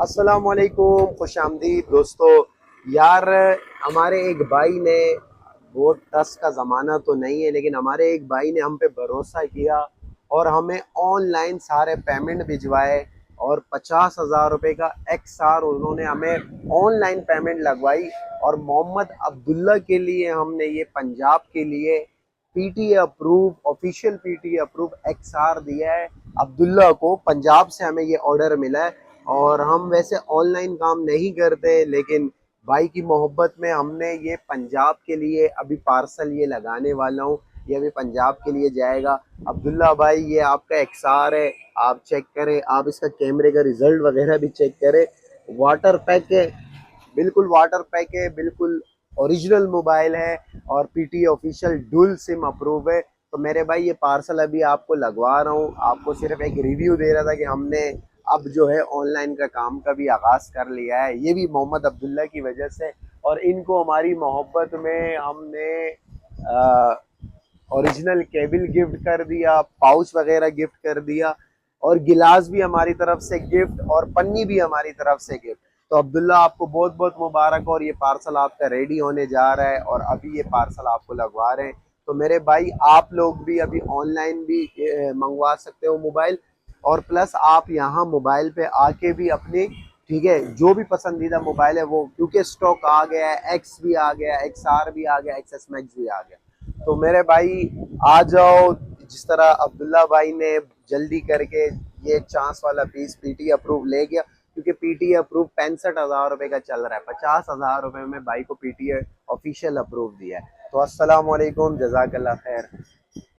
अस्सलाम वालेकुम, खुश आमदीद दोस्तों। यार, हमारे एक भाई ने, वो ट्रस्ट का ज़माना तो नहीं है, लेकिन हमारे एक भाई ने हम पे भरोसा किया और हमें ऑनलाइन सारे पेमेंट भिजवाए और 50,000 रुपये का XR उन्होंने हमें ऑनलाइन पेमेंट लगवाई। और मोहम्मद अब्दुल्ला के लिए हमने ये पंजाब के लिए PTA approve, official PTA approve XR दिया है अब्दुल्ला को। पंजाब से हमें ये ऑर्डर मिला है और हम वैसे ऑनलाइन काम नहीं करते, लेकिन भाई की मोहब्बत में हमने ये पंजाब के लिए अभी पार्सल ये लगाने वाला हूँ। ये अभी पंजाब के लिए जाएगा। अब्दुल्ला भाई, ये आपका XR है, आप चेक करें, आप इसका कैमरे का रिजल्ट वगैरह भी चेक करें। वाटर पैक है, बिल्कुल वाटर पैक है, बिल्कुल ओरिजिनल मोबाइल है और PT official dual SIM approve है। तो मेरे भाई, ये पार्सल अभी आपको लगवा रहा हूँ। आपको सिर्फ एक रिव्यू दे रहा था कि हमने अब जो है ऑनलाइन का काम का भी आगाज कर लिया है, ये भी मोहम्मद अब्दुल्ला की वजह से। और इनको हमारी मोहब्बत में हमने ओरिजिनल केबल गिफ्ट कर दिया, पाउच वगैरह गिफ्ट कर दिया और गिलास भी हमारी तरफ से गिफ्ट और पन्नी भी हमारी तरफ से गिफ्ट। तो अब्दुल्ला, आपको बहुत बहुत मुबारक। और ये पार्सल आपका रेडी होने जा रहा है और अभी ये पार्सल आपको लगवा रहे हैं। तो मेरे भाई, आप लोग भी अभी ऑनलाइन भी मंगवा सकते हो मोबाइल, और प्लस आप यहाँ मोबाइल पे आके भी अपनी, ठीक है, जो भी पसंदीदा मोबाइल है वो, क्योंकि स्टॉक आ गया है, एक्स भी आ गया, XR भी आ गया, XS मैक्स भी आ गया। तो मेरे भाई, आ जाओ। जिस तरह अब्दुल्ला भाई ने जल्दी करके ये चांस वाला पीस पीटी अप्रूव ले गया, क्योंकि पीटी अप्रूव 65,000 रुपये का चल रहा है। 50,000 रुपये में भाई को पीटी ऑफिशियल अप्रूव दिया है। तो अस्सलाम वालेकुम, जज़ाकल्लाह खैर।